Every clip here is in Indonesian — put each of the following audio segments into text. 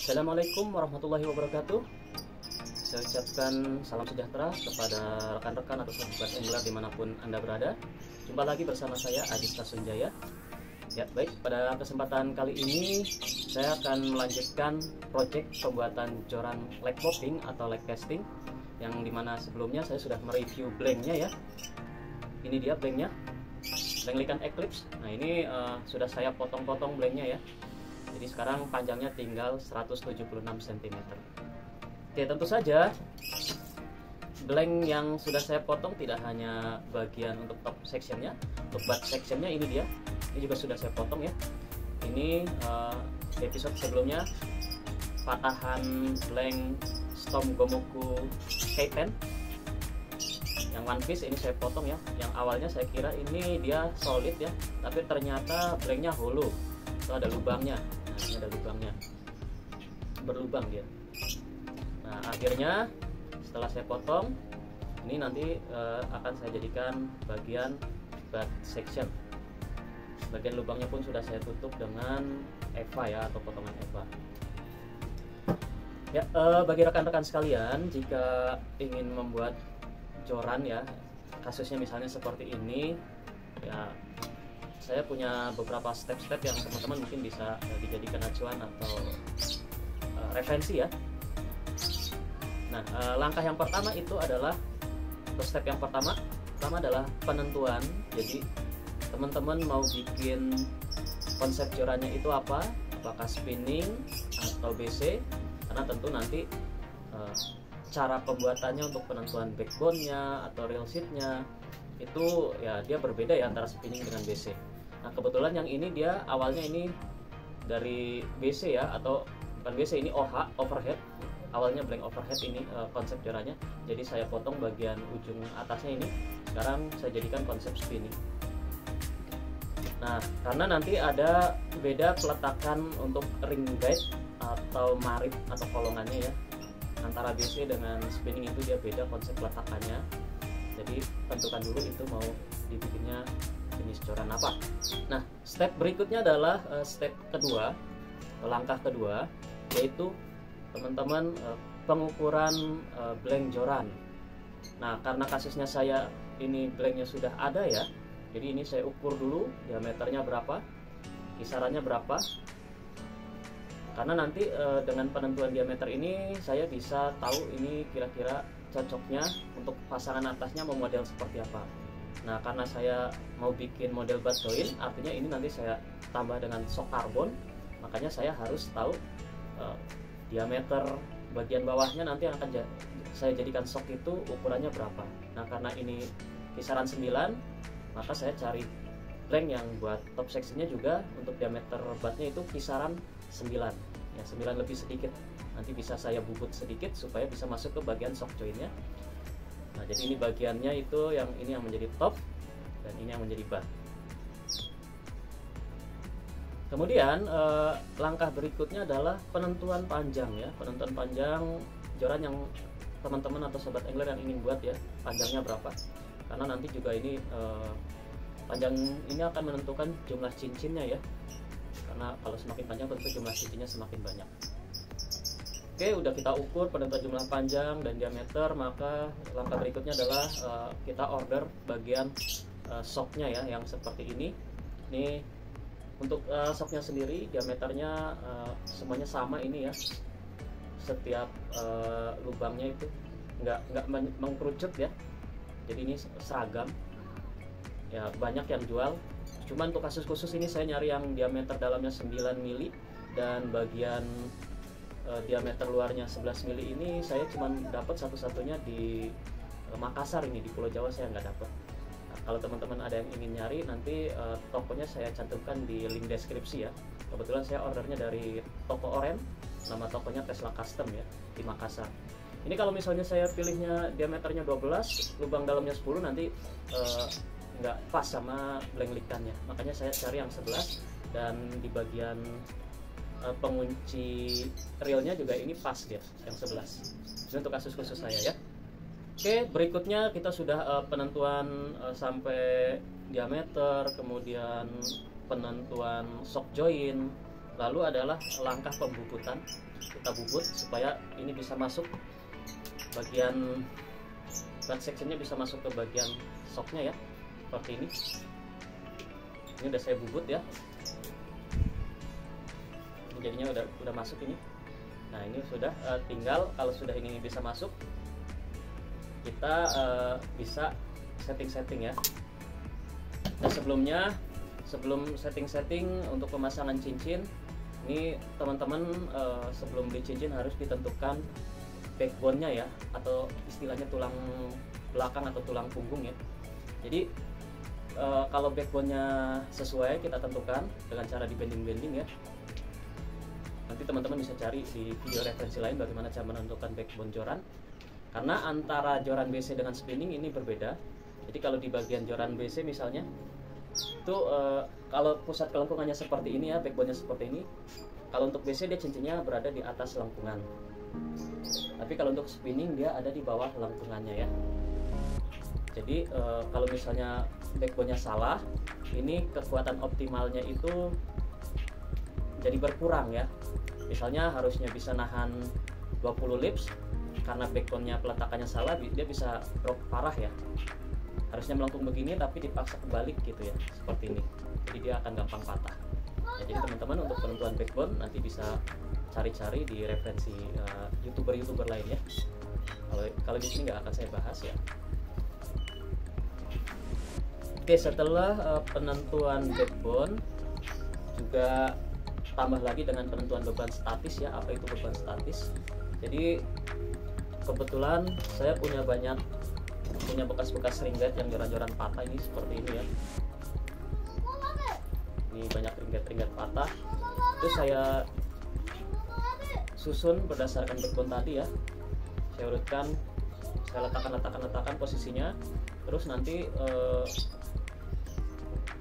Assalamualaikum warahmatullahi wabarakatuh. Saya ucapkan salam sejahtera kepada rekan-rekan atau sahabat angler dimanapun Anda berada. Jumpa lagi bersama saya Adista Sunjaya. Ya baik, pada kesempatan kali ini saya akan melanjutkan project pembuatan joran leg popping atau leg casting, yang dimana sebelumnya saya sudah mereview blanknya ya. Ini dia blanknya, blank Likan Eclipse. Nah ini sudah saya potong-potong blanknya ya. Jadi sekarang panjangnya tinggal 176 cm. Oke, tentu saja blank yang sudah saya potong tidak hanya bagian untuk top sectionnya, untuk butt sectionnya ini dia. Ini juga sudah saya potong ya. Ini episode sebelumnya patahan blank Storm Gomoku K10 yang one piece, ini saya potong ya. Yang awalnya saya kira ini dia solid ya, tapi ternyata blanknya hollow. Itu ada lubangnya. Nah, ini ada lubangnya, berlubang dia. Nah akhirnya setelah saya potong, ini nanti akan saya jadikan bagian butt section. Bagian lubangnya pun sudah saya tutup dengan EVA ya, atau potongan EVA. Ya, bagi rekan-rekan sekalian, jika ingin membuat joran ya, kasusnya misalnya seperti ini ya, saya punya beberapa step-step yang teman-teman mungkin bisa dijadikan acuan atau referensi ya. Nah, langkah yang pertama itu adalah, atau step yang pertama adalah penentuan. Jadi teman-teman mau bikin konsep jorannya itu apa, apakah spinning atau BC, karena tentu nanti cara pembuatannya untuk penentuan backbone-nya atau reel sheet-nya itu ya dia berbeda ya antara spinning dengan BC. Nah kebetulan yang ini dia awalnya ini dari BC ya, atau bukan BC, ini OH, overhead. Awalnya blank overhead ini konsep jorannya. Jadi saya potong bagian ujung atasnya ini, sekarang saya jadikan konsep spinning. Nah karena nanti ada beda peletakan untuk ring guide atau marit atau kolongannya ya, antara BC dengan spinning itu dia beda konsep peletakannya. Jadi tentukan dulu itu mau dibikinnya jenis joran apa. Nah step berikutnya adalah step kedua, langkah kedua, yaitu teman-teman pengukuran blank joran. Nah karena kasusnya saya ini blanknya sudah ada ya, jadi ini saya ukur dulu diameternya berapa, kisarannya berapa, karena nanti dengan penentuan diameter ini saya bisa tahu ini kira-kira cocoknya untuk pasangan atasnya mau model seperti apa. Nah karena saya mau bikin model butt joint, artinya ini nanti saya tambah dengan sok karbon, makanya saya harus tahu diameter bagian bawahnya nanti yang akan saya jadikan sok itu ukurannya berapa. Nah karena ini kisaran 9, maka saya cari blank yang buat top sectionnya juga untuk diameter buttnya itu kisaran 9 ya, 9 lebih sedikit. Nanti bisa saya bubut sedikit supaya bisa masuk ke bagian shock jointnya. Nah jadi ini bagiannya itu yang ini yang menjadi top dan ini yang menjadi butt. Kemudian langkah berikutnya adalah penentuan panjang ya, penentuan panjang joran yang teman-teman atau sobat angler yang ingin buat ya, panjangnya berapa. Karena nanti juga ini panjang ini akan menentukan jumlah cincinnya ya, karena kalau semakin panjang tentu jumlah cincinnya semakin banyak. Oke, udah kita ukur penentuan jumlah panjang dan diameter, maka langkah berikutnya adalah kita order bagian shocknya ya, yang seperti ini. Ini untuk shocknya sendiri diameternya semuanya sama ini ya, setiap lubangnya itu nggak mengkerucut ya, jadi ini seragam ya, banyak yang jual. Cuman untuk kasus khusus ini saya nyari yang diameter dalamnya 9 mili dan bagian diameter luarnya 11 mili. Ini saya cuma dapat satu-satunya di Makassar, ini di Pulau Jawa saya nggak dapat. Nah, kalau teman-teman ada yang ingin nyari, nanti tokonya saya cantumkan di link deskripsi ya. Kebetulan saya ordernya dari toko Oren, nama tokonya Tesla Custom ya, di Makassar. Ini kalau misalnya saya pilihnya diameternya 12, lubang dalamnya 10, nanti nggak pas sama blank likannya, makanya saya cari yang 11, dan di bagian pengunci reelnya juga ini pas dia yang 11. Ini untuk kasus khusus saya ya. Oke, berikutnya kita sudah penentuan sampai diameter, kemudian penentuan shock joint, Lalu adalah langkah pembubutan. Kita bubut supaya ini bisa masuk bagian cut sectionnya, bisa masuk ke bagian shocknya ya, seperti ini. Ini udah saya bubut ya. Ini jadinya udah masuk ini. Nah ini sudah tinggal kalau sudah ini bisa masuk, kita bisa setting-setting ya. Nah sebelum setting-setting untuk pemasangan cincin, ini teman-teman sebelum beli cincin harus ditentukan backbone-nya ya, atau istilahnya tulang belakang atau tulang punggung ya. Jadi kalau backbone-nya sesuai kita tentukan dengan cara di bending-bending ya. Nanti teman-teman bisa cari di video referensi lain bagaimana cara menentukan backbone joran. Karena antara joran BC dengan spinning ini berbeda. Jadi kalau di bagian joran BC misalnya itu kalau pusat kelengkungannya seperti ini ya, backbone-nya seperti ini. Kalau untuk BC dia cincinnya berada di atas lengkungan. Tapi kalau untuk spinning dia ada di bawah lengkungannya ya. Jadi kalau misalnya backbone-nya salah, ini kekuatan optimalnya itu jadi berkurang ya. Misalnya harusnya bisa nahan 20 lips, karena backbone-nya peletakannya salah, dia bisa drop parah ya. Harusnya melengkung begini tapi dipaksa kebalik gitu ya, seperti ini. Jadi dia akan gampang patah. Nah, jadi teman-teman untuk penentuan backbone nanti bisa cari-cari di referensi youtuber lain ya. Kalau di sini nggak akan saya bahas ya. Oke, setelah penentuan backbone juga tambah lagi dengan penentuan beban statis ya. Apa itu beban statis? Jadi kebetulan saya punya bekas-bekas ring guide yang joran-joran patah ini seperti ini ya. Ini banyak ring guide patah. Itu saya susun berdasarkan backbone tadi ya. Saya urutkan, saya letakkan posisinya. Terus nanti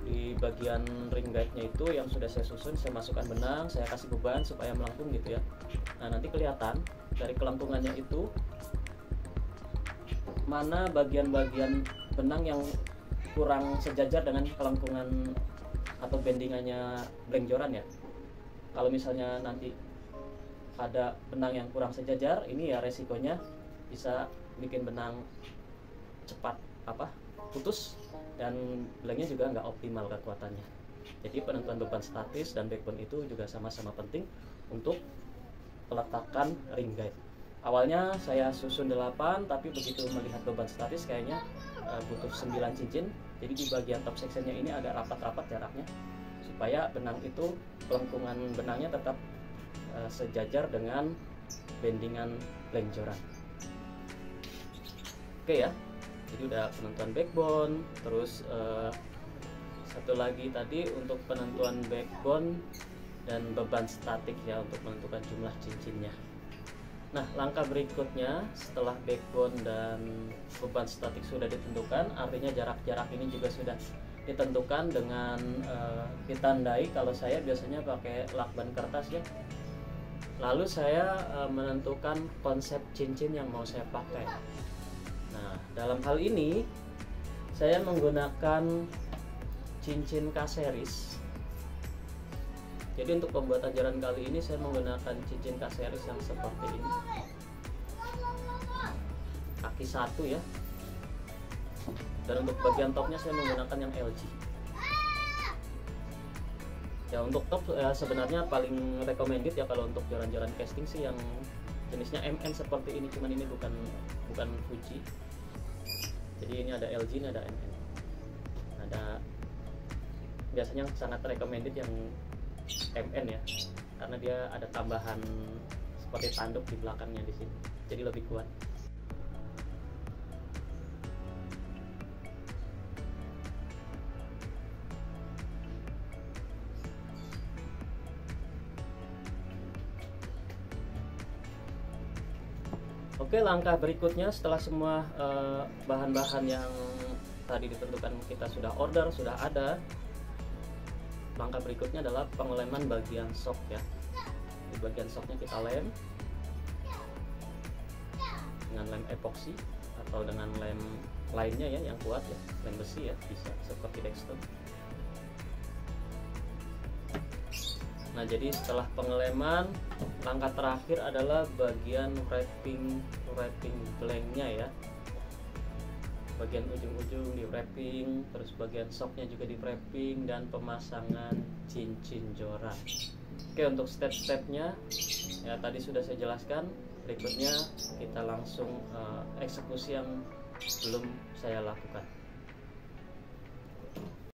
di bagian ring guide-nya itu yang sudah saya susun, saya masukkan benang, saya kasih beban supaya melengkung gitu ya. Nah nanti kelihatan dari kelengkungannya itu mana bagian-bagian benang yang kurang sejajar dengan kelengkungan atau bendingannya blank joran ya. Kalau misalnya nanti ada benang yang kurang sejajar, ini ya resikonya bisa bikin benang cepat putus, dan blanknya juga nggak optimal kekuatannya. Jadi penentuan beban statis dan backbone itu juga sama-sama penting untuk peletakan ring guide. Awalnya saya susun 8, tapi begitu melihat beban statis kayaknya butuh 9 cincin. Jadi di bagian top sectionnya ini agak rapat-rapat jaraknya, supaya benang itu, kelengkungan benangnya tetap sejajar dengan bendingan blank joran. Oke ya, jadi udah penentuan backbone. Terus satu lagi tadi untuk penentuan backbone dan beban statik ya, untuk menentukan jumlah cincinnya. Nah langkah berikutnya setelah backbone dan beban statik sudah ditentukan, artinya jarak-jarak ini juga sudah ditentukan dengan ditandai. Kalau saya biasanya pakai lakban kertas ya. Lalu saya menentukan konsep cincin yang mau saya pakai. Nah dalam hal ini saya menggunakan cincin K-series. Jadi untuk pembuatan joran kali ini saya menggunakan cincin K-series yang seperti ini, kaki 1 ya. Dan untuk bagian topnya saya menggunakan yang LG. Ya untuk top sebenarnya paling recommended ya kalau untuk joran-joran casting sih yang jenisnya MN seperti ini, cuman ini bukan Fuji. Jadi ini ada LG, ini ada MN. Ada biasanya sangat recommended yang MN ya, karena dia ada tambahan seperti tanduk di belakangnya di sini, jadi lebih kuat. Oke, langkah berikutnya setelah semua bahan-bahan yang tadi ditentukan kita sudah order, sudah ada, langkah berikutnya adalah pengeleman bagian shock ya. Di bagian shocknya kita lem dengan lem epoxy atau dengan lem lainnya ya yang kuat ya, lem besi ya, bisa seperti Dexton. Nah, jadi setelah pengeleman, langkah terakhir adalah bagian wrapping blanknya ya. Bagian ujung-ujung di wrapping, terus bagian shocknya juga di wrapping, dan pemasangan cincin joran. Oke, untuk step-stepnya ya tadi sudah saya jelaskan. Berikutnya kita langsung eksekusi yang belum saya lakukan.